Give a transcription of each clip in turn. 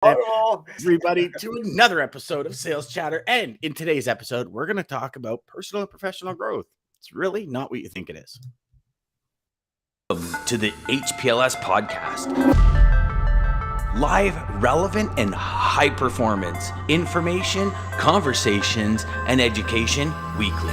Hello. Everybody to another episode of Sales Chatter. And in today's episode, we're going to talk about personal and professional growth. It's really not what you think it is. To the HPLS podcast. Live, relevant, and high performance information, conversations, and education weekly.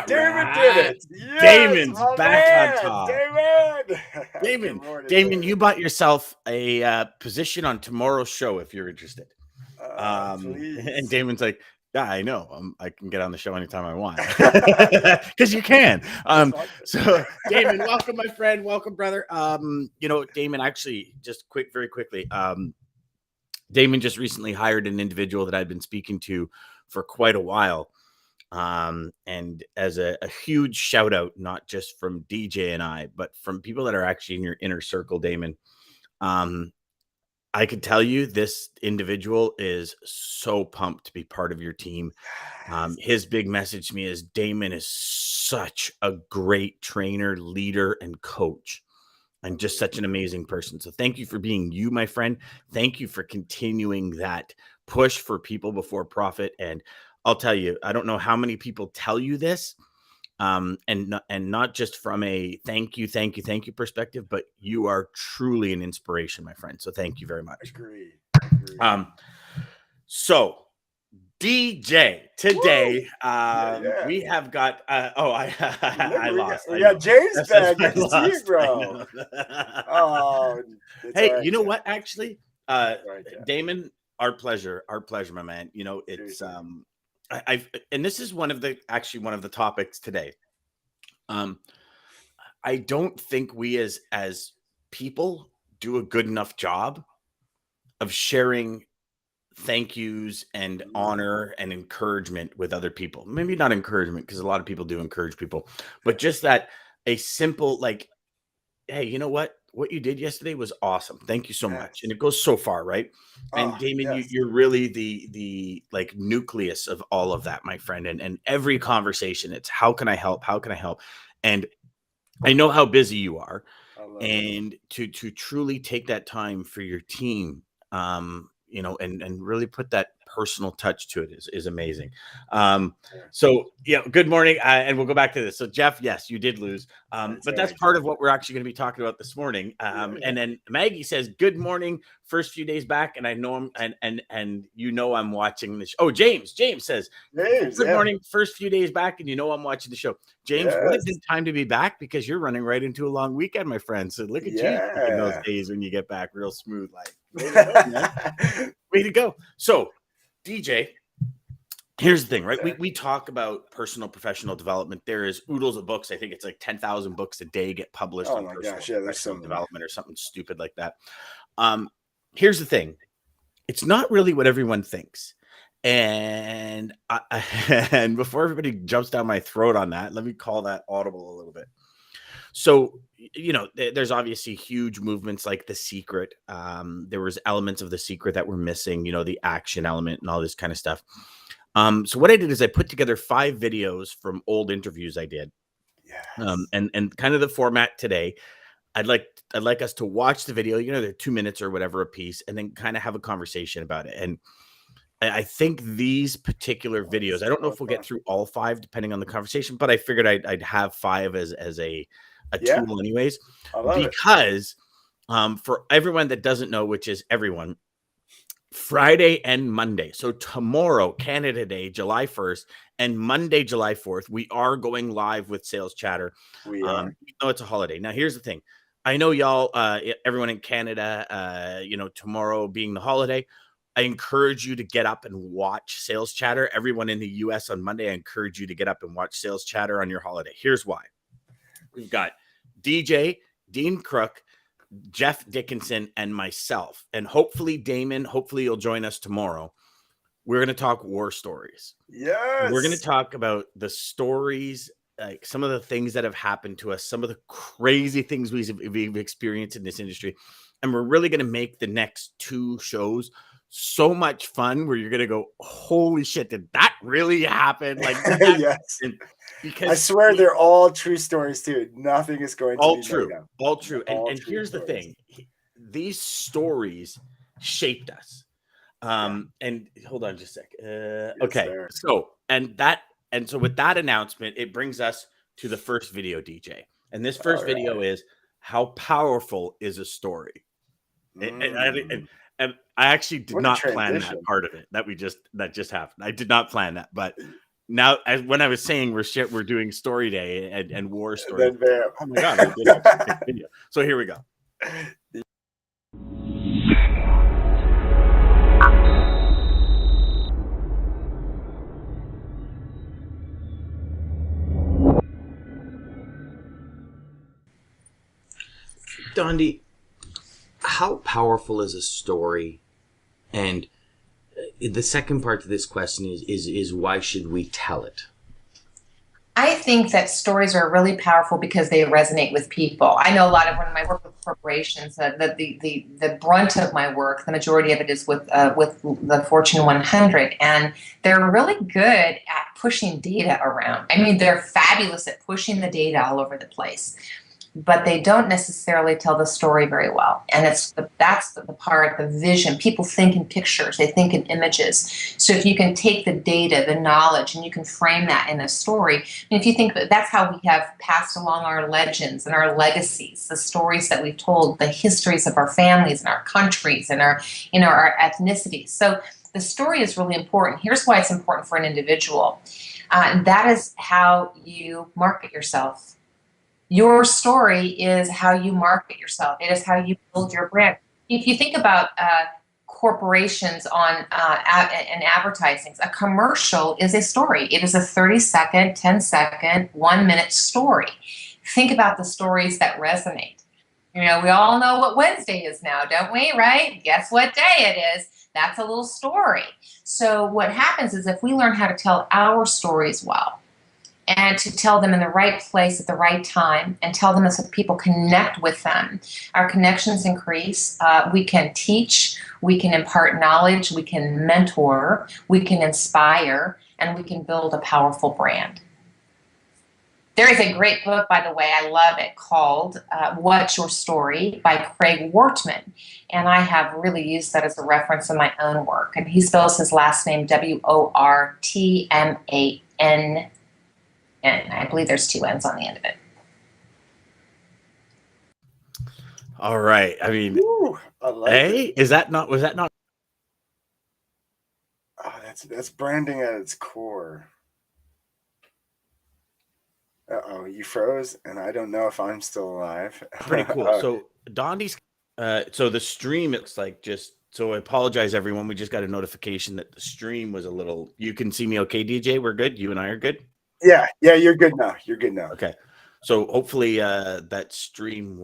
David did it. Yes, Damon's my back man, on top. David. Good morning, Damon, David. you bought yourself a position on tomorrow's show if you're interested. Please. And Damon's like, yeah, I know. I can get on the show anytime I want because you can. So, Damon, welcome, my friend. Welcome, brother. Damon, actually, just very quickly. Damon just recently hired an individual that I've been speaking to for quite a while. And as a huge shout out, not just from DJ and I, but from people that are actually in your inner circle, Damon. I can tell you this individual is so pumped to be part of your team. His big message to me is Damon is such a great trainer, leader, and coach, and just such an amazing person. So thank you for being you, my friend. Thank you for continuing that push for people before profit. And I'll tell you, I don't know how many people tell you this, and not just from a thank you perspective, but you are truly an inspiration, my friend. So thank you very much. Agreed. So DJ today, we have got. I lost. We got James back. Good to see you, bro. Hey, right, you know what? Actually, Damon, our pleasure, my man. You know, it's and this is one of the topics today. I don't think we as people do a good enough job of sharing thank yous and honor and encouragement with other people. Maybe not encouragement, because a lot of people do encourage people, but just that a simple, like, hey, you know what you did yesterday was awesome. Thank you so much. And it goes so far, right? And Damon, you're really the like nucleus of all of that, my friend. And every conversation, it's how can I help? How can I help? And I know how busy you are, and to truly take that time for your team, and really put that personal touch to it is amazing. So yeah, good morning. And we'll go back to this. So Jeff, yes, you did lose. But that's part of what we're actually going to be talking about this morning. And then Maggie says, good morning, first few days back. And I know I'm, and I'm watching this. Oh, James says, good morning, first few days back. And I'm watching the show. James, what a good time to be back, because you're running right into a long weekend, my friend. So look at you in those days when you get back real smooth, like way to go. So DJ, here's the thing, right? We talk about personal professional development. There is oodles of books. I think it's like 10,000 books a day get published on personal development or something stupid like that. Here's the thing. It's not really what everyone thinks. And and before everybody jumps down my throat on that, let me call that audible a little bit. So, there's obviously huge movements like The Secret. There was elements of The Secret that were missing, the action element and all this kind of stuff. So what I did is I put together 5 videos from old interviews I did. And kind of the format today, I'd like us to watch the video, they're 2 minutes or whatever a piece, and then kind of have a conversation about it. And I think these particular videos, I don't know if we'll get through all 5 depending on the conversation, but I figured I'd have 5 as a tool anyways, because for everyone that doesn't know, which is everyone, Friday and Monday, so tomorrow, Canada Day, July 1st, and Monday, July 4th, we are going live with Sales Chatter. We are. Even though it's a holiday. Now, here's the thing. I know y'all, everyone in Canada, tomorrow being the holiday, I encourage you to get up and watch Sales Chatter. Everyone in the US on Monday, I encourage you to get up and watch Sales Chatter on your holiday. Here's why. We've got DJ, Dean Crook, Jeff Dickinson, and myself. And hopefully, Damon, you'll join us tomorrow. We're going to talk war stories. Yes. We're going to talk about the stories, like some of the things that have happened to us, some of the crazy things we've experienced in this industry. And we're really going to make the next 2 shows so much fun where you're gonna go, holy shit, did that really happen? Like, yes. Because I swear they're all true stories too. Nothing is going to all be true, made up. all true. All And true here's stories. the thing: these stories shaped us. And hold on just a sec. Okay, sir. so with that announcement, it brings us to the first video, DJ. And this first video is how powerful is a story. And I actually did not plan that part of it that just happened. I did not plan that, but now when I was saying we're doing story day and war stories, oh my god, I did actually pick video. So here we go. Dondi, how powerful is a story? And the second part to this question is why should we tell it? I think that stories are really powerful because they resonate with people. I know a lot of when I work with corporations, the brunt of my work, the majority of it is with the Fortune 100, and they're really good at pushing data around. I mean, they're fabulous at pushing the data all over the place, but they don't necessarily tell the story very well. And that's the part, the vision. People think in pictures, they think in images. So if you can take the data, the knowledge, and you can frame that in a story, and if you think that's how we have passed along our legends and our legacies, the stories that we've told, the histories of our families and our countries and our ethnicities. So the story is really important. Here's why it's important for an individual. And that is how you market yourself. Your story is how you market yourself. It is how you build your brand. If you think about corporations and advertising, a commercial is a story. It is a 30-second, 10-second, 1-minute story. Think about the stories that resonate. We all know what Wednesday is now, don't we? Right? Guess what day it is? That's a little story. So what happens is if we learn how to tell our stories well, and to tell them in the right place at the right time and tell them so that people connect with them, our connections increase. We can teach, we can impart knowledge, we can mentor, we can inspire, and we can build a powerful brand. There is a great book, by the way, I love it, called What's Your Story by Craig Wortman. And I have really used that as a reference in my own work. And he spells his last name Wortman. And I believe there's 2 N's on the end of it. All right. I mean, I like it. was that not? Oh, that's branding at its core. Uh-oh, you froze, and I don't know if I'm still alive. Pretty cool. So Dondi's, so the stream, it's like so I apologize, everyone. We just got a notification that the stream was a little. You can see me, okay, DJ? We're good. You and I are good. Yeah, you're good now. You're good now. Okay. So hopefully that stream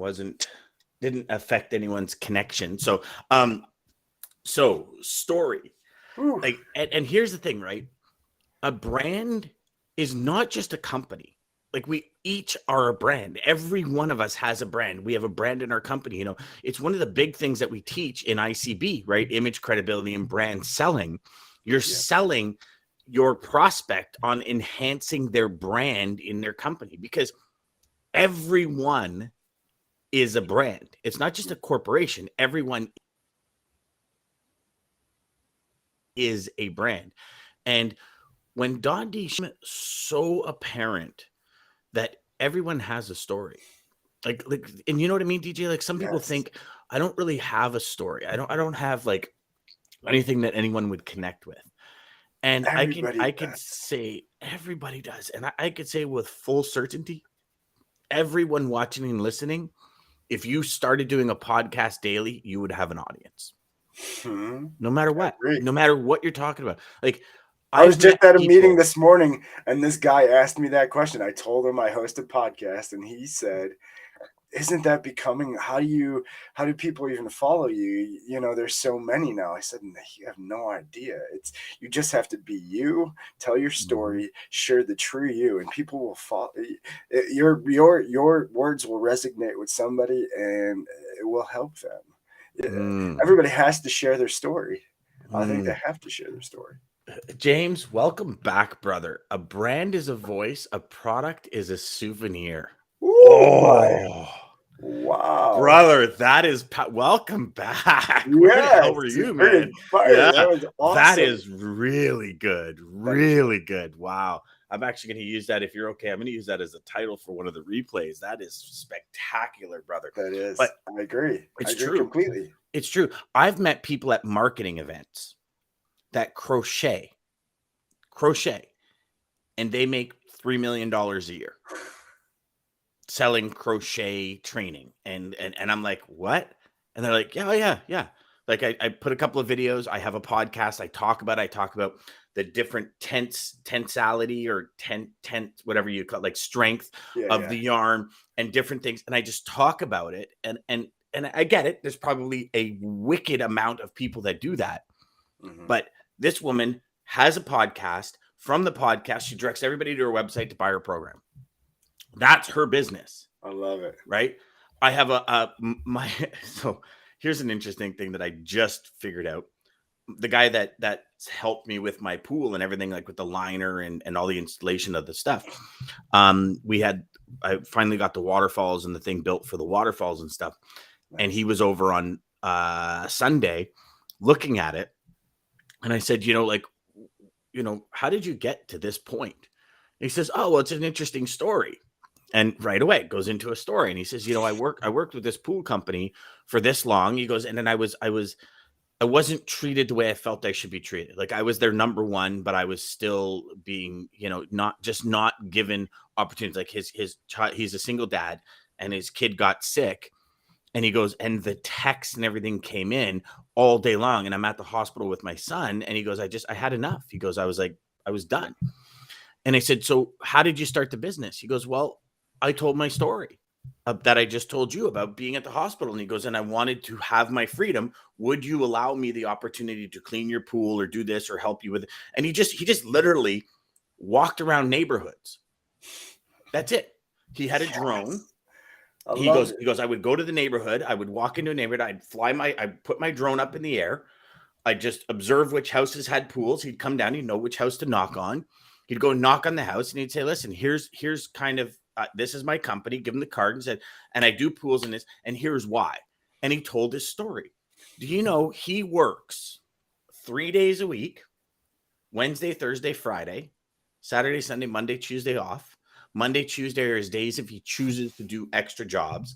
didn't affect anyone's connection. So so story. Ooh. Like and here's the thing, right? A brand is not just a company. Like we each are a brand. Every one of us has a brand. We have a brand in our company. It's one of the big things that we teach in ICB, right? Image, credibility, and brand selling. You're selling your prospect on enhancing their brand in their company, because everyone is a brand. It's not just a corporation. Everyone is a brand. And when Dondi, so apparent that everyone has a story, like, and you know what I mean, DJ? Like some people think I don't really have a story. I don't have like anything that anyone would connect with. And I could say everybody does. And I could say with full certainty, everyone watching and listening, if you started doing a podcast daily, you would have an audience. No matter what, no matter what you're talking about. Like I was just at a meeting this morning and this guy asked me that question. I told him I host a podcast and he said, isn't that becoming, how do people even follow you? There's so many now. I said, you have no idea. You just have to be you, tell your story, share the true you, and people will follow. Your words will resonate with somebody and it will help them. Everybody has to share their story. I think they have to share their story. James, welcome back, brother. A brand is a voice, a product is a souvenir. Oh, wow, brother, that is welcome back. Yeah, where the hell were you, man? Yeah, that was awesome. That is really good. Really good. Wow. I'm actually going to use that. If you're okay, I'm going to use that as a title for one of the replays. That is spectacular, brother. That is. But I agree. It's I agree true. Completely. It's true. I've met people at marketing events that crochet, and they make $3 million a year selling crochet training. And I'm like, what? And they're like, yeah. Like I put a couple of videos. I have a podcast. I talk about the different tensality or tent, whatever you call it, like strength of the yarn and different things. And I just talk about it. And I get it. There's probably a wicked amount of people that do that. Mm-hmm. But this woman has a podcast. From the podcast, she directs everybody to her website to buy her program. That's her business. I love it. Right? I have so here's an interesting thing that I just figured out. The guy that's helped me with my pool and everything, like with the liner and all the installation of the stuff. I finally got the waterfalls and the thing built for the waterfalls and stuff. Nice. And he was over on Sunday looking at it. And I said, how did you get to this point? And he says, oh, well, it's an interesting story. And right away it goes into a story. And he says, I worked with this pool company for this long. He goes, and then I wasn't treated the way I felt I should be treated. Like I was their number one, but I was still being, not given opportunities. Like his child, he's a single dad and his kid got sick. And he goes, and the text and everything came in all day long. And I'm at the hospital with my son. And he goes, I had enough. He goes, I was done. And I said, so how did you start the business? He goes, well, I told my story that I just told you about being at the hospital. And he goes, and I wanted to have my freedom. Would you allow me the opportunity to clean your pool or do this or help you with it? And he just literally walked around neighborhoods. That's it. He had a drone. He goes, I would go to the neighborhood. I would walk into a neighborhood. I'd put my drone up in the air. I'd just observe which houses had pools. He'd come down. He'd know which house to knock on. He'd go knock on the house and he'd say, listen, here's kind of, this is my company. Give him the card and said, and I do pools in this. And here's why. And he told his story. Do you know he works 3 days a week, Wednesday, Thursday, Friday, Saturday, Sunday, Monday, Tuesday off. Monday, Tuesday are his days if he chooses to do extra jobs.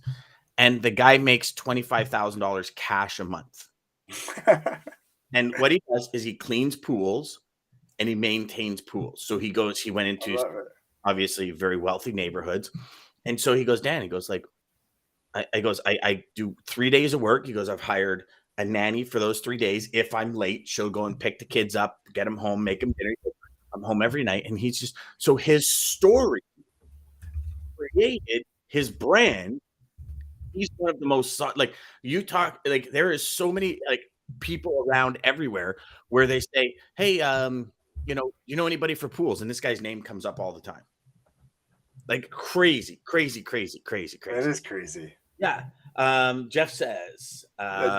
And the guy makes $25,000 cash a month. And what he does is he cleans pools and he maintains pools. So he went into obviously very wealthy neighborhoods. And so he goes, Dan, he goes like, I do 3 days of work. He goes, I've hired a nanny for those 3 days. If I'm late, she'll go and pick the kids up, get them home, make them dinner. I'm home every night. And he's just, so his story created his brand. He's one of the most, like you talk, like there is so many like people around everywhere where they say, hey, you know anybody for pools? And this guy's name comes up all the time. Like crazy. That is crazy. Yeah. Jeff says,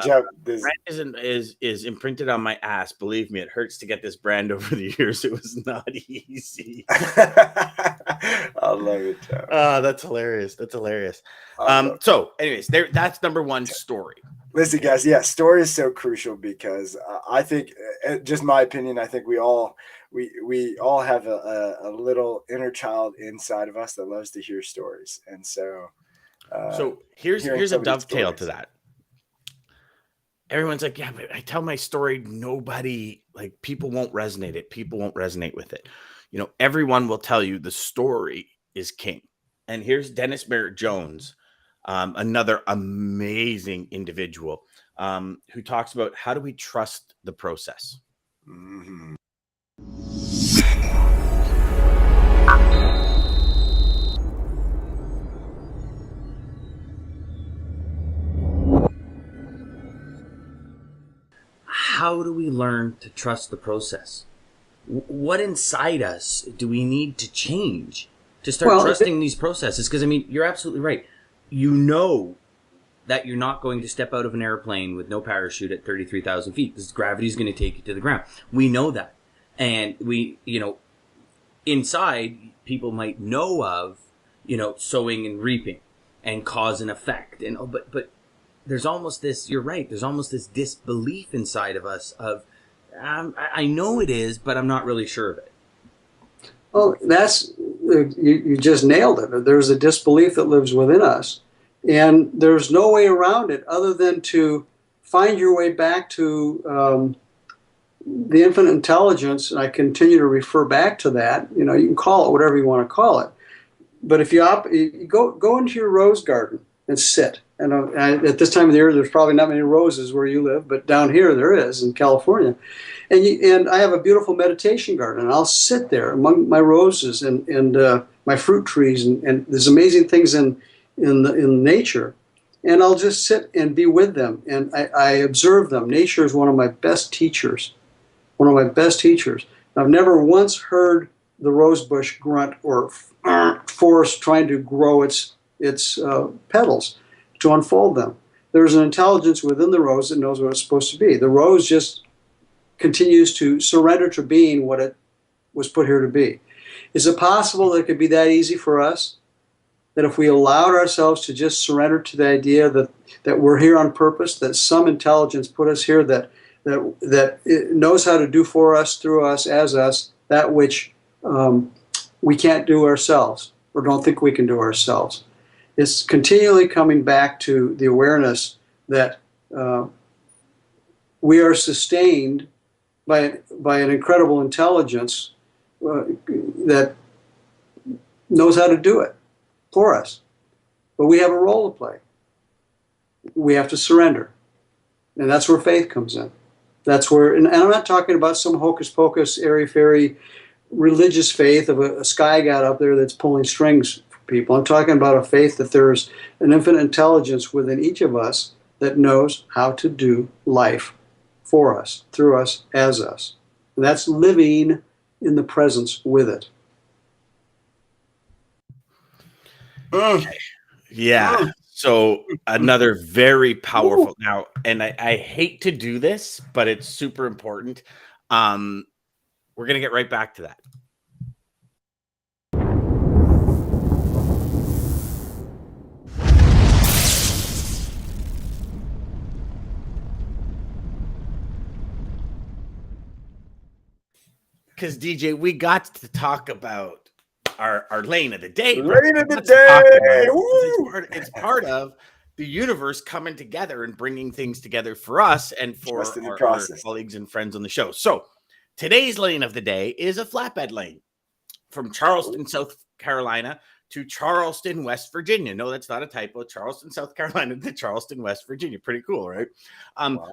Jeff, brand is imprinted on my ass. Believe me, it hurts to get this brand over the years. It was not easy. I love it, Jeff. That's hilarious. So anyways, that's number one story. Listen, guys, story is so crucial because I think, just my opinion, I think we all have a little inner child inside of us that loves to hear stories. And so here's a dovetail to that. Everyone's like, yeah, but I tell my story. Nobody, like, people won't resonate it. People won't resonate with it. Everyone will tell you the story is king. And here's Dennis Merritt Jones, another amazing individual who talks about how do we trust the process. Mm-hmm. How do we learn to trust the process? What inside us do we need to change to start trusting these processes? Because, I mean, you're absolutely right. that you're not going to step out of an airplane with no parachute at 33,000 feet because gravity is going to take you to the ground. We know that. And we, inside, people might know of, sowing and reaping and cause and effect. But there's almost this, you're right, there's almost this disbelief inside of us of, I know it is, but I'm not really sure of it. Well, you just nailed it. There's a disbelief that lives within us. And there's no way around it other than to find your way back to the infinite intelligence. And I continue to refer back to that. You can call it whatever you want to call it. But if you go into your rose garden and sit. And at this time of the year, there's probably not many roses where you live, but down here there is in California. And I have a beautiful meditation garden, and I'll sit there among my roses and my fruit trees, and there's amazing things in nature. And I'll just sit and be with them, and I observe them. Nature is one of my best teachers. One of my best teachers. I've never once heard the rose bush grunt or force trying to grow its petals to unfold them. There's an intelligence within the rose that knows what it's supposed to be. The rose just continues to surrender to being what it was put here to be. Is it possible that it could be that easy for us? That if we allowed ourselves to just surrender to the idea that we're here on purpose, that some intelligence put us here that it knows how to do for us, through us, as us, that which we can't do ourselves or don't think we can do ourselves. It's continually coming back to the awareness that we are sustained by an incredible intelligence that knows how to do it for us. But we have a role to play. We have to surrender. And that's where faith comes in. That's where, and I'm not talking about some hocus pocus, airy-fairy religious faith of a sky god up there that's pulling strings for people. I'm talking about a faith that there's an infinite intelligence within each of us that knows how to do life for us, through us, as us. And that's living in the presence with it. Okay. Yeah. So another very powerful now, and I hate to do this, but it's super important. We're going to get right back to that. Because DJ, we got to talk about our lane of the day. Lane of the day. It's part of the universe coming together and bringing things together for us and for our colleagues and friends on the show. So today's lane of the day is a flatbed lane from Charleston, South Carolina to Charleston, West Virginia. No, that's not a typo. Charleston, South Carolina to Charleston, West Virginia. Pretty cool, right?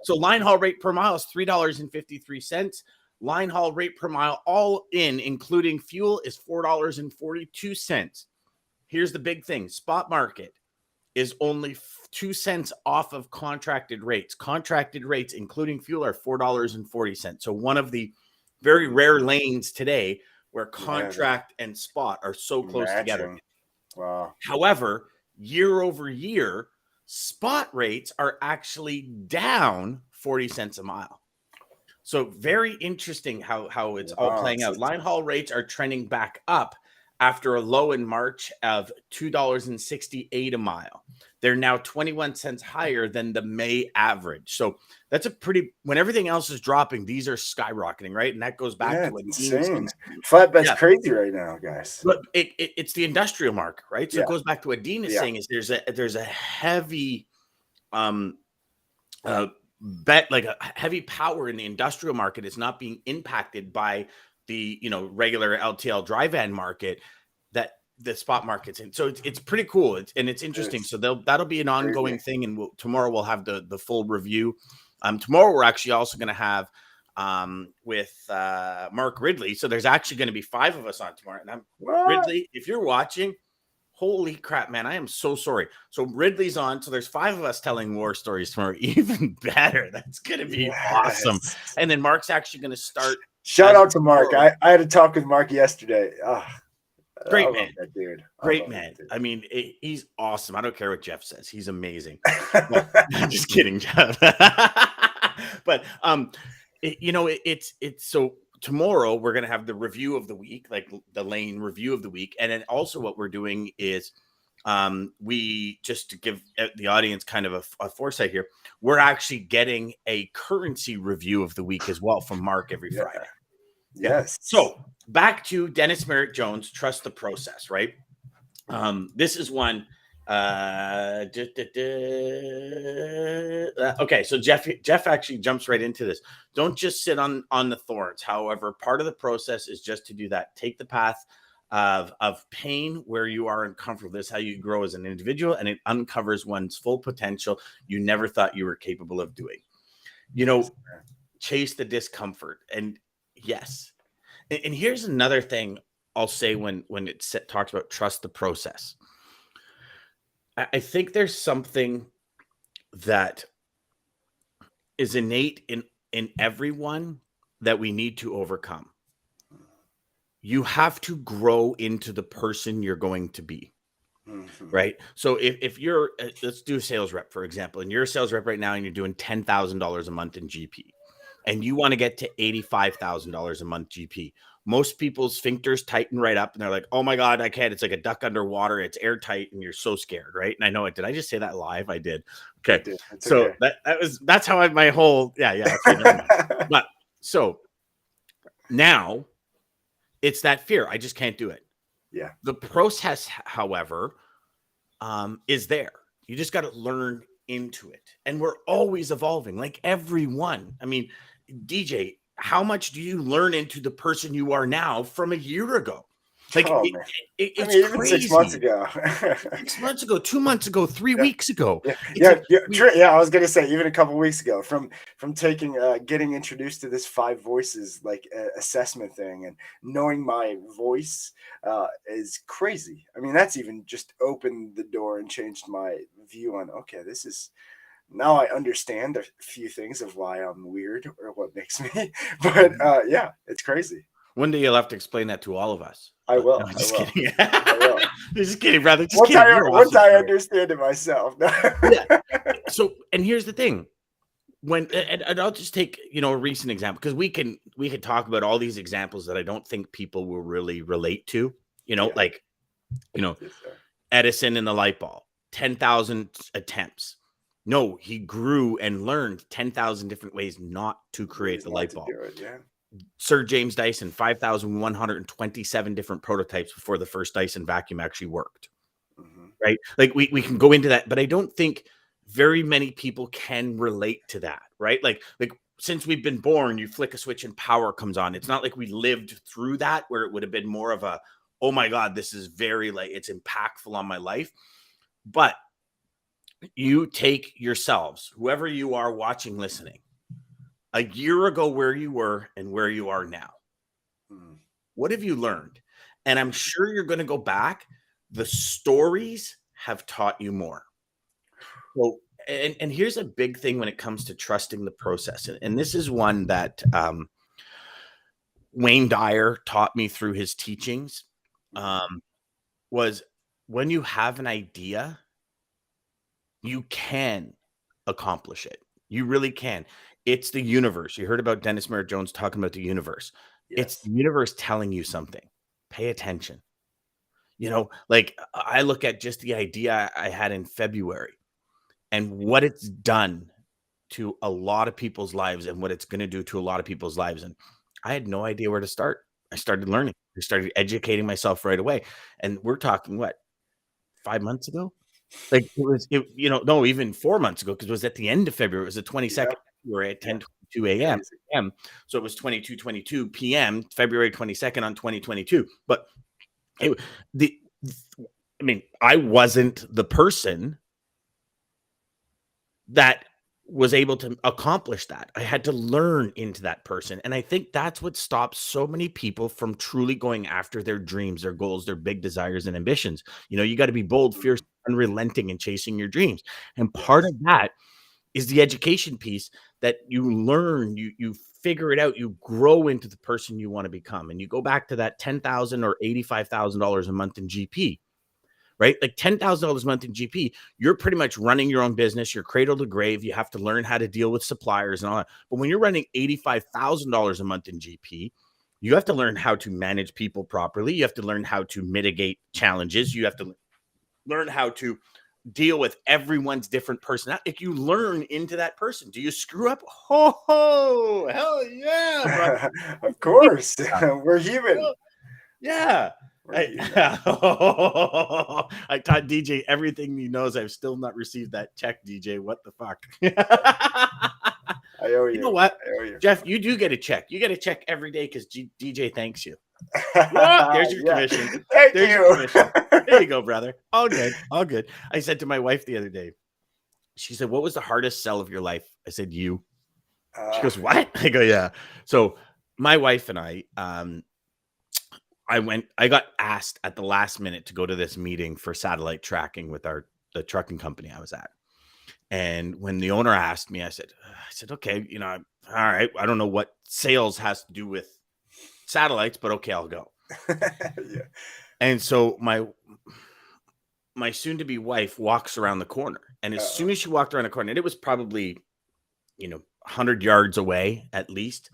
So line haul rate per mile is $3.53. Line haul rate per mile, all in, including fuel, is $4.42. Here's the big thing. Spot market is only 2 cents off of contracted rates. Contracted rates, including fuel, are $4.40. So one of the very rare lanes today where contract and spot are so close together. Wow. However, year over year, spot rates are actually down 40 cents a mile. So very interesting how it's all playing out. Line haul rates are trending back up after a low in March of $2.68 a mile. They're now 21 cents higher than the May average. So that's a pretty, when everything else is dropping, these are skyrocketing, right? And that goes back to what insane. Flatbed's crazy right now, guys. But it's the industrial market, right? So it goes back to what Dean is saying is there's a heavy like a heavy power in the industrial market is not being impacted by the regular LTL dry van market that the spot market's in. So it's pretty cool. It's interesting. So that'll be an ongoing thing. And tomorrow we'll have the full review. Tomorrow we're actually also going to have with Mark Ridley. So there's actually going to be 5 of us on tomorrow. And Ridley, if you're watching, holy crap, man, I am so sorry. So Ridley's on. So there's 5 of us telling war stories tomorrow. Even better. That's going to be awesome. And then Mark's actually going to start. Shout out to Mark. I had a talk with Mark yesterday. Great I man. love that dude. Great man. I mean, he's awesome. I don't care what Jeff says. He's amazing. But, I'm just kidding, Jeff. But it's so tomorrow we're gonna have the review of the week, like the Lane review of the week, and then also what we're doing is we just to give the audience kind of a foresight here, we're actually getting a currency review of the week as well from Mark every Friday. Yes. So back to Dennis Merritt Jones, Trust the Process, right? This is one. Okay, so Jeff actually jumps right into this. Don't just sit on the thorns. However, part of the process is just to do that. Take the path of pain where you are uncomfortable. This is how you grow as an individual, and it uncovers one's full potential you never thought you were capable of doing. Chase the discomfort. And yes. And here's another thing I'll say when it talks about trust the process. I think there's something that is innate in everyone that we need to overcome. You have to grow into the person you're going to be. Right. So if you're, let's do a sales rep, for example, and you're a sales rep right now and you're doing $10,000 a month in GP and you want to get to $85,000 a month GP. Most people's sphincters tighten right up and they're like, oh my God, I can't. It's like a duck underwater. It's airtight and you're so scared. Right. And I know it. Did I just say that live? I did. Okay. So okay. That's how my whole, yeah. Okay, but so now it's that fear. I just can't do it. Yeah. The process, however, is there. You just got to learn into it. And we're always evolving, like everyone. I mean, DJ, how much do you learn into the person you are now from a year ago? Like, it's even crazy. 6 months ago. 6 months ago, 2 months ago, 3 weeks ago. Yeah. I was gonna say even a couple weeks ago, from taking getting introduced to this 5 voices like assessment thing and knowing my voice is crazy. I mean, that's even just opened the door and changed my view on this is. Now I understand a few things of why I'm weird or what makes me, but yeah, it's crazy. One day you'll have to explain that to all of us. I will. No, just kidding. I will. Just kidding, brother. Just once kidding. Once I understand it myself. Yeah. So, and here's the thing. And I'll just take, a recent example, because we can talk about all these examples that I don't think people will really relate to, like, Edison and the light bulb, 10,000 attempts. No, he grew and learned 10,000 different ways not to create the light bulb. Sir James Dyson, 5,127 different prototypes before the first Dyson vacuum actually worked. Right? Like we can go into that, but I don't think very many people can relate to that, right? Like since we've been born, you flick a switch and power comes on. It's not like we lived through that where it would have been more of a, oh my God, this is very it's impactful on my life. But you take yourselves, whoever you are watching, listening, a year ago where you were and where you are now. What have you learned? And I'm sure you're going to go back. The stories have taught you more. So, and here's a big thing when it comes to trusting the process. And this is one that Wayne Dyer taught me through his teachings, was when you have an idea, you can accomplish it. You really can. It's the universe. You heard about Dennis Merritt Jones talking about the universe. Yes. It's the universe telling you something. Pay attention. Like I look at just the idea I had in February and what it's done to a lot of people's lives and what it's going to do to a lot of people's lives. And I had no idea where to start. I started learning. I started educating myself right away. And we're talking 5 months ago? Like no, even 4 months ago, because it was at the end of February. It was the 22nd. We were at 10:22 a.m. So it was 22:22 p.m. February 22nd on 2022. But I wasn't the person that was able to accomplish that. I had to learn into that person. And I think that's what stops so many people from truly going after their dreams, their goals, their big desires and ambitions. You got to be bold, fierce, unrelenting, and chasing your dreams. And part of that is the education piece that you learn, you figure it out, you grow into the person you want to become. And you go back to that $10,000 or $85,000 a month in GP, right? Like $10,000 a month in GP, you're pretty much running your own business. You're cradle to grave. You have to learn how to deal with suppliers and all that. But when you're running $85,000 a month in GP, you have to learn how to manage people properly. You have to learn how to mitigate challenges. You have to learn how to deal with everyone's different personality. If you learn into that person, do you screw up? Oh, hell yeah, bro. Of course. We're human. Yeah. We're human. I taught DJ everything he knows. I've still not received that check, DJ. What the fuck? I owe you. You know what, I owe you. Jeff? You do get a check. You get a check every day because DJ thanks you. Well, there's your commission. Thank There's you. your commission. There you go, brother. All good. All good. I said to my wife the other day, she said, "What was the hardest sell of your life?" I said, "You." She goes, "What?" I go, "Yeah." So my wife and I got asked at the last minute to go to this meeting for satellite tracking with the trucking company I was at. And when the owner asked me, I said, "Okay, all right. I don't know what sales has to do with satellites, but okay, I'll go." Yeah. And so my soon-to-be wife walks around the corner, and as soon as she walked around the corner, and it was probably 100 yards away at least.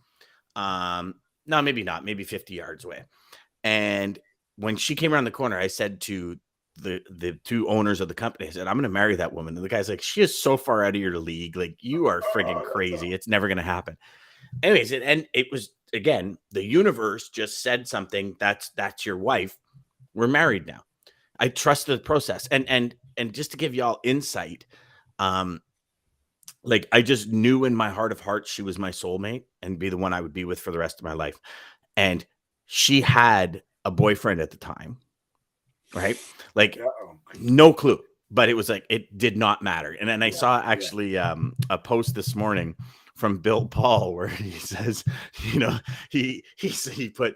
No, maybe not, maybe 50 yards away. And when she came around the corner, I said to the two owners of the company, I said, "I'm going to marry that woman." And the guy's like, "She is so far out of your league. Like, you are friggin' crazy. It's never going to happen." Anyways, and it was, again, the universe just said something. That's your wife. We're married now. I trusted the process. And just to give y'all insight, like, I just knew in my heart of hearts she was my soulmate and be the one I would be with for the rest of my life. And she had a boyfriend at the time, right? Like, no clue, but it was like, it did not matter. And then I saw actually a post this morning from Bill Paul where he says, he put,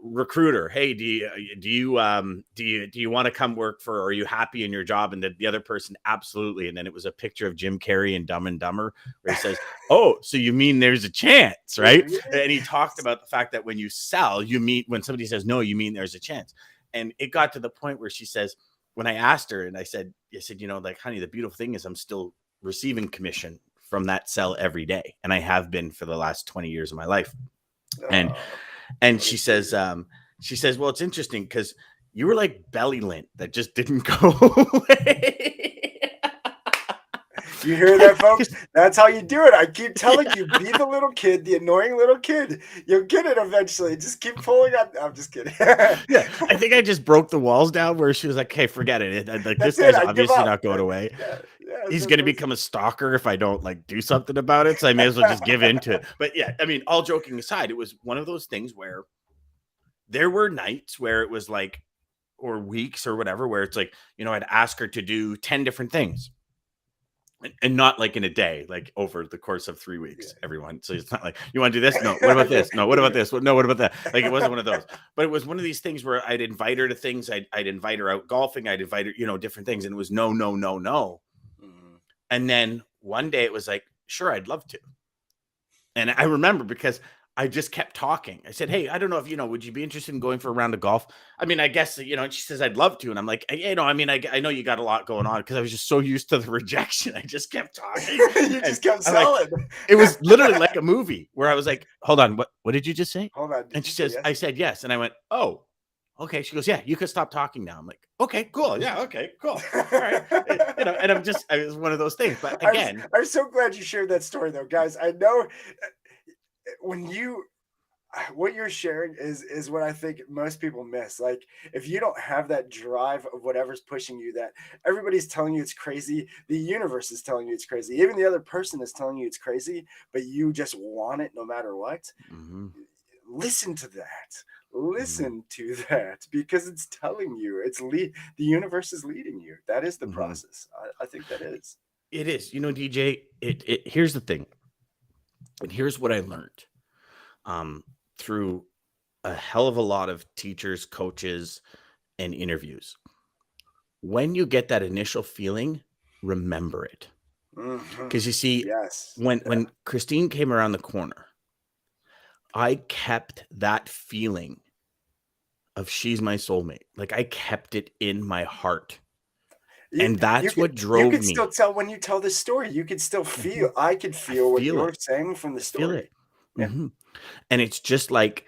recruiter, "Hey, do you want to come work for, are you happy in your job?" And the other person, "Absolutely." And then it was a picture of Jim Carrey and Dumb and Dumber where he says, "Oh, so you mean there's a chance," right? And he talked about the fact that when you sell, when somebody says no, you mean there's a chance. And it got to the point where she says, when I asked her, and I said, like, "Honey, the beautiful thing is I'm still receiving commission from that sell every day. And I have been for the last 20 years of my life." And she says, "Well, it's interesting because you were like belly lint that just didn't go away." You hear that, folks? That's how you do it. I keep telling you, be the little kid, the annoying little kid. You'll get it eventually. Just keep pulling up. I'm just kidding. Yeah, I think I just broke the walls down where she was like, "Hey, forget it. Like, this guy's obviously not going away. He's going to become a stalker if I don't like do something about it. So I may as well just give into it." But yeah, I mean, all joking aside, it was one of those things where there were nights where it was like, or weeks or whatever, where it's like, I'd ask her to do 10 different things. And not like in a day, like over the course of 3 weeks, everyone. So it's not like, "You want to do this? No. What about this? No. What about this? No. What about that?" Like, it wasn't one of those. But it was one of these things where I'd invite her to things. I'd invite her out golfing. I'd invite her, different things. And it was no, no, no, no. Mm-hmm. And then one day it was like, "Sure, I'd love to." And I remember because I just kept talking. I said, "Hey, I don't know if, would you be interested in going for a round of golf?" I mean, I guess, and she says, "I'd love to." And I'm like, I know you got a lot going on, because I was just so used to the rejection. I just kept talking. You just kept selling. Like, it was literally like a movie where I was like, "Hold on. What did you just say?" Hold on. And she says, yes? I said, "Yes." And I went, "Oh, okay." She goes, "Yeah, you could stop talking now." I'm like, "Okay, cool. Yeah. Okay, cool." All right. And it was one of those things. But again, I'm so glad you shared that story though, guys. I know what you're sharing is what I think most people miss. Like, if you don't have that drive of whatever's pushing you, that everybody's telling you it's crazy, the universe is telling you it's crazy, even the other person is telling you it's crazy, but you just want it no matter what. Mm-hmm. Listen to that, because it's telling you, the universe is leading you. That is the process. I think that is. It is. DJ, here's the thing. And here's what I learned. Through a hell of a lot of teachers, coaches, and interviews. When you get that initial feeling, remember it. Because you see, yes, when Christine came around the corner, I kept that feeling of she's my soulmate. Like I kept it in my heart. And that's what drove you could me. still tell when you tell this story, you could still feel, I could feel what you're saying from the story. Feel it. Yeah. And it's just like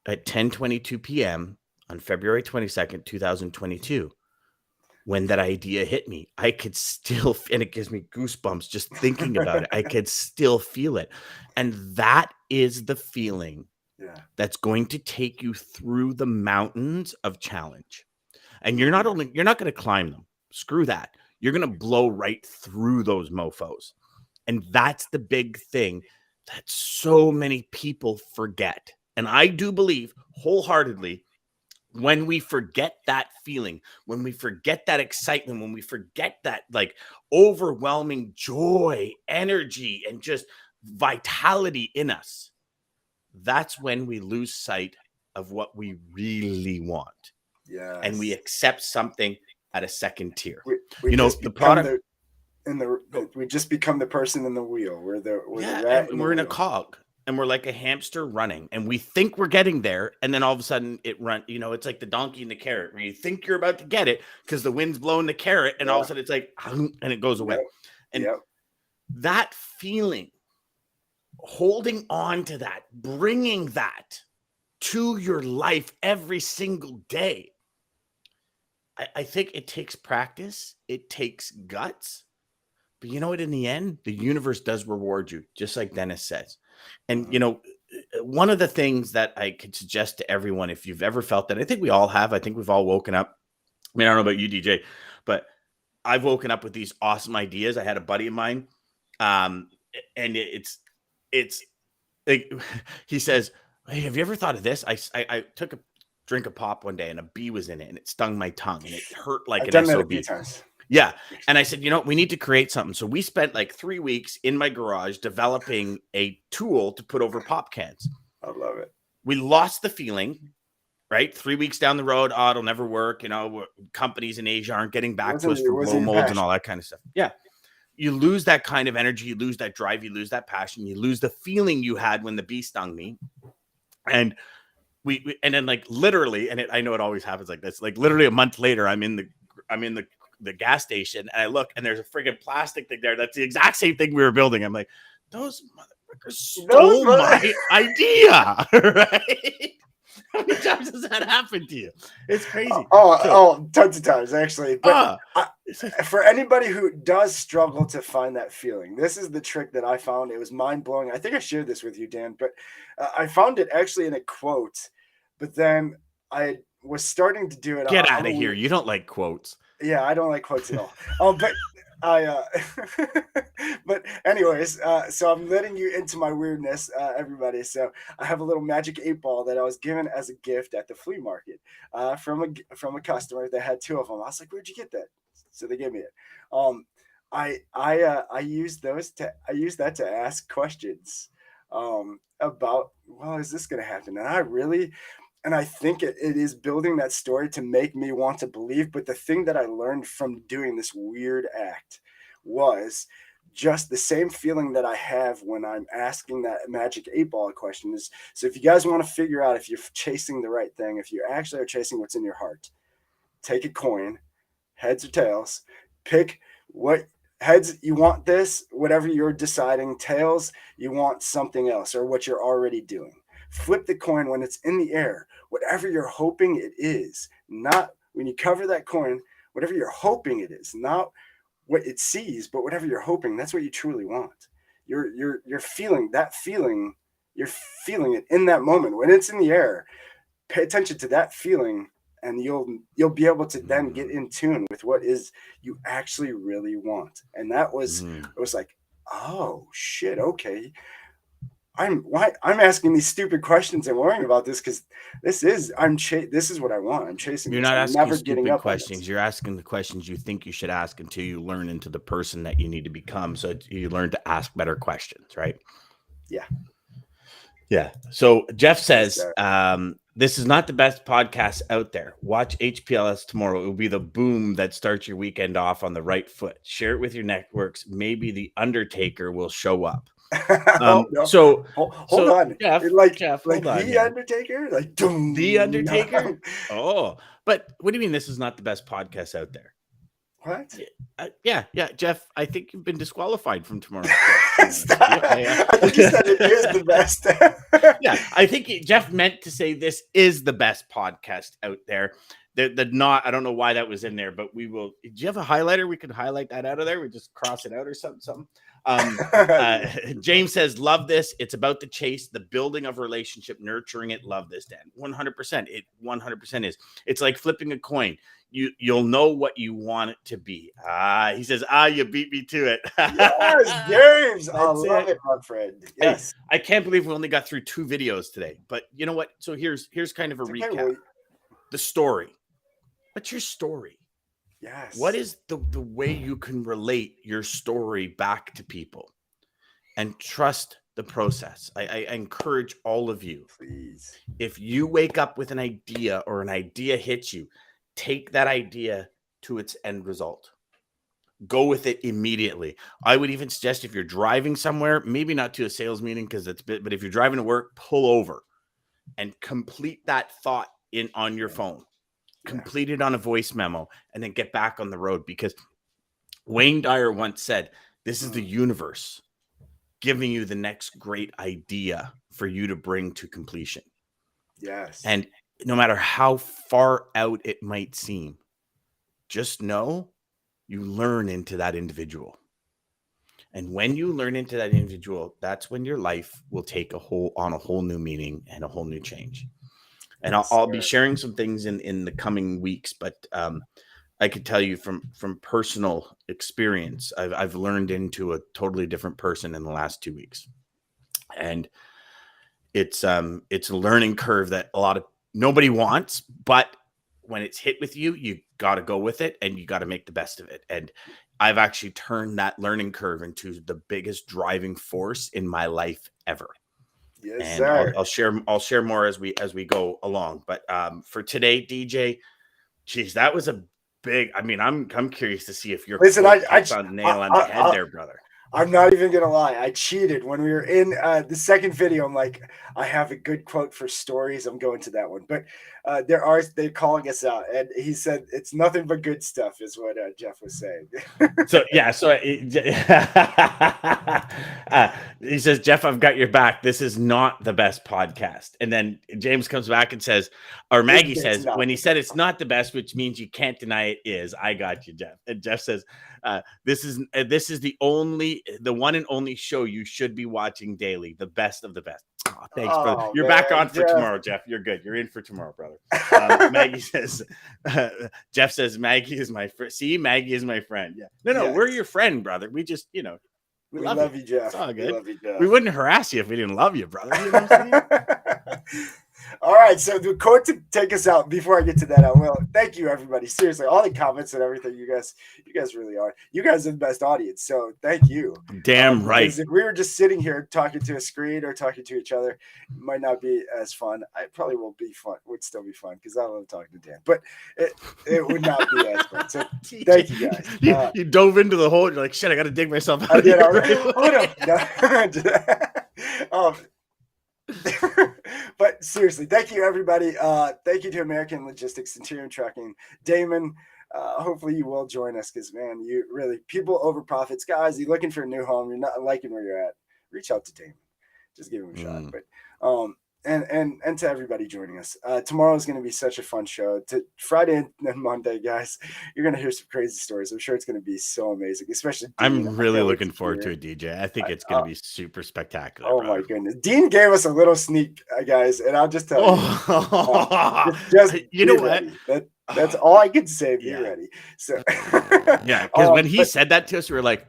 at 10:22 p.m. on February 22nd, 2022, when that idea hit me, I could still, and it gives me goosebumps just thinking about it. I could still feel it. And that is the feeling that's going to take you through the mountains of challenge. And you're not going to climb them. Screw that. You're going to blow right through those mofos. And that's the big thing that so many people forget. And I do believe wholeheartedly, when we forget that feeling, when we forget that excitement, when we forget that like overwhelming joy, energy, and just vitality in us, that's when we lose sight of what we really want. Yes. And we accept something at a second tier. We the product we just become the person in the wheel. We're the rat and we're in a cog, and we're like a hamster running, and we think we're getting there, and then all of a sudden it runs. It's like the donkey and the carrot, where you think you're about to get it because the wind's blowing the carrot, and all of a sudden it's like, and it goes away. And that feeling, holding on to that, bringing that to your life every single day, I think it takes practice. It takes guts. But you know what? In the end, the universe does reward you, just like Dennis says. And, one of the things that I could suggest to everyone, if you've ever felt that, I think we all have. I think we've all woken up. I mean, I don't know about you, DJ, but I've woken up with these awesome ideas. I had a buddy of mine, and it's like, he says, "Hey, have you ever thought of this? I took a drink of pop one day and a bee was in it and it stung my tongue and it hurt like an SOB." Yeah. And I said, we need to create something. So we spent like 3 weeks in my garage developing a tool to put over pop cans. I love it. We lost the feeling, right? 3 weeks down the road, it'll never work. Companies in Asia aren't getting back to us for blow molds and all that kind of stuff. Yeah. You lose that kind of energy. You lose that drive. You lose that passion. You lose the feeling you had when the bee stung me. And and then like literally, and I know it always happens like this, like literally a month later, I'm in the gas station and I look and there's a friggin' plastic thing there. That's the exact same thing we were building. I'm like, those motherfuckers stole my idea, right? How many times has that happened to you? It's crazy. Tons of times actually. But for anybody who does struggle to find that feeling, this is the trick that I found. It was mind blowing. I think I shared this with you, Dan, but I found it actually in a quote. But then I was starting to do it. Get out of here! You don't like quotes. Yeah, I don't like quotes at all. But but anyways, so I'm letting you into my weirdness, everybody. So I have a little magic 8-ball that I was given as a gift at the flea market from a customer that had 2 of them. I was like, "Where'd you get that?" So they gave me it. I used that to ask questions about, well, is this going to happen? And I think it is building that story to make me want to believe. But the thing that I learned from doing this weird act was just the same feeling that I have when I'm asking that magic 8-ball question. So if you guys want to figure out if you're chasing the right thing, if you actually are chasing what's in your heart, take a coin, heads or tails, pick what heads you want this, whatever you're deciding, tails you want something else or what you're already doing. Flip the coin when it's in the air, whatever you're hoping it is, not when you cover that coin, whatever you're hoping it is, not what it sees, but whatever you're hoping, that's what you truly want. You're feeling that feeling, you're feeling it in that moment. When it's in the air, pay attention to that feeling and you'll be able to then get in tune with what is you actually really want. And that was, it was like, oh shit, okay. I'm asking these stupid questions and worrying about this because this is what I want. I'm chasing. You're not asking stupid questions. You're asking the questions you think you should ask until you learn into the person that you need to become. So you learn to ask better questions, right? Yeah. Yeah. So Jeff says This is not the best podcast out there. Watch HPLS tomorrow. It will be the boom that starts your weekend off on the right foot. Share it with your networks. Maybe the Undertaker will show up. No. So hold on. Jeff, like hold on the here. Undertaker, like doom. The Undertaker. Oh, but what do you mean this is not the best podcast out there? What? Yeah, Jeff. I think you've been disqualified from tomorrow's. Stop. I think you said it is the best. Yeah, I think Jeff meant to say this is the best podcast out there. The not. I don't know why that was in there, but we will. Do you have a highlighter? We could highlight that out of there. We just cross it out or something. James says, "Love this. It's about the chase, the building of relationship, nurturing it. Love this, Dan. 100%. It 100% is. It's like flipping a coin. You'll know what you want it to be." He says, you beat me to it. Yes, James. I love it, my friend. Yes. Hey, I can't believe we only got through 2 videos today. But you know what? So here's kind of a recap. Okay, the story. What's your story? Yes. What is the way you can relate your story back to people and trust the process? I encourage all of you. Please. If you wake up with an idea or an idea hits you, take that idea to its end result. Go with it immediately. I would even suggest if you're driving somewhere, maybe not to a sales meeting because it's but if you're driving to work, pull over and complete that thought on your phone. Complete it on a voice memo and then get back on the road, because Wayne Dyer once said, this is the universe giving you the next great idea for you to bring to completion. Yes. And no matter how far out it might seem, just know you learn into that individual. And when you learn into that individual, that's when your life will take a whole new meaning and a whole new change. And I'll be sharing some things in the coming weeks, but I could tell you from personal experience, I've learned into a totally different person in the last 2 weeks, and it's a learning curve that nobody wants, but when it's hit with you, you got to go with it and you got to make the best of it. And I've actually turned that learning curve into the biggest driving force in my life ever. Yes, and sir. I'll share more as we go along. But for today, DJ, geez, that was a big. I mean, I'm curious to see if you're on nail on the head there, brother. I'm not even gonna lie. I cheated when we were in the second video. I'm like, I have a good quote for stories. I'm going to that one, but they're calling us out, and he said it's nothing but good stuff, is what Jeff was saying. He says, Jeff, I've got your back. This is not the best podcast. And then James comes back and says, or Maggie says, when he said it's not the best, which means you can't deny it is. I got you, Jeff. And Jeff says, this is the one and only show you should be watching daily. The best of the best. Oh, thanks, brother. You're back on for tomorrow, Jeff. You're good. You're in for tomorrow, brother. Maggie says, Jeff says, Maggie is my friend. See, Maggie is my friend. Yeah. No, yes. We're your friend, brother. We just, we love you, Jeff. It's all good. We love you, Jeff. We wouldn't harass you if we didn't love you, brother. You know what I'm saying? All right, so the quote to take us out before I get to that, I will. Thank you, everybody. Seriously, all the comments and everything, you guys really are. You guys are the best audience, so thank you. Damn right. Because if we were just sitting here talking to a screen or talking to each other, it might not be as fun. It probably will be fun. Would still be fun because I love talking to Dan, but it would not be as fun. So thank you guys. You dove into the hole. You're like, shit, I got to dig myself out of here. But seriously, thank you, everybody. Thank you to American Logistics, Centurion Trucking, Daman. Hopefully you will join us, because man, you really, people over profits, guys. You're looking for a new home, you're not liking where you're at, reach out to Daman. Just give him a shot. But and to everybody joining us, tomorrow is going to be such a fun show. Friday and Monday, guys, you're going to hear some crazy stories. I'm sure it's going to be so amazing, especially Dean. I'm really looking forward to it, DJ. I think it's going to be super spectacular. Oh, my goodness. Dean gave us a little sneak, guys, and I'll just tell you. Just you know what? That's all I can say. Be ready. So yeah, because when he said that to us, we were like,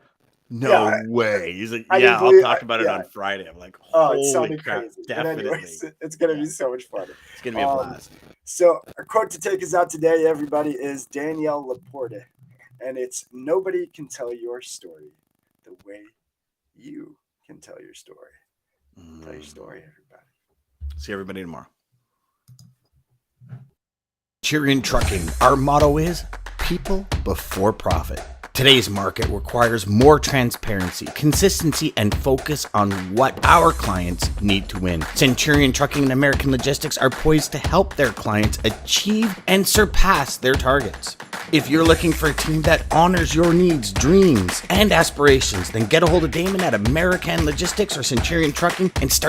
no way. He's like, I'll talk about it on Friday. I'm like, holy crap, crazy. Definitely. Anyways, it's going to be so much fun. It's going to be a blast. So our quote to take us out today, everybody, is Danielle Laporte. And it's, nobody can tell your story the way you can tell your story. Tell your story, everybody. See everybody tomorrow. Centurion Trucking, our motto is people before profit. Today's market requires more transparency, consistency, and focus on what our clients need to win. Centurion Trucking and American Logistics are poised to help their clients achieve and surpass their targets. If you're looking for a team that honors your needs, dreams, and aspirations, then get a hold of Daman at American Logistics or Centurion Trucking and start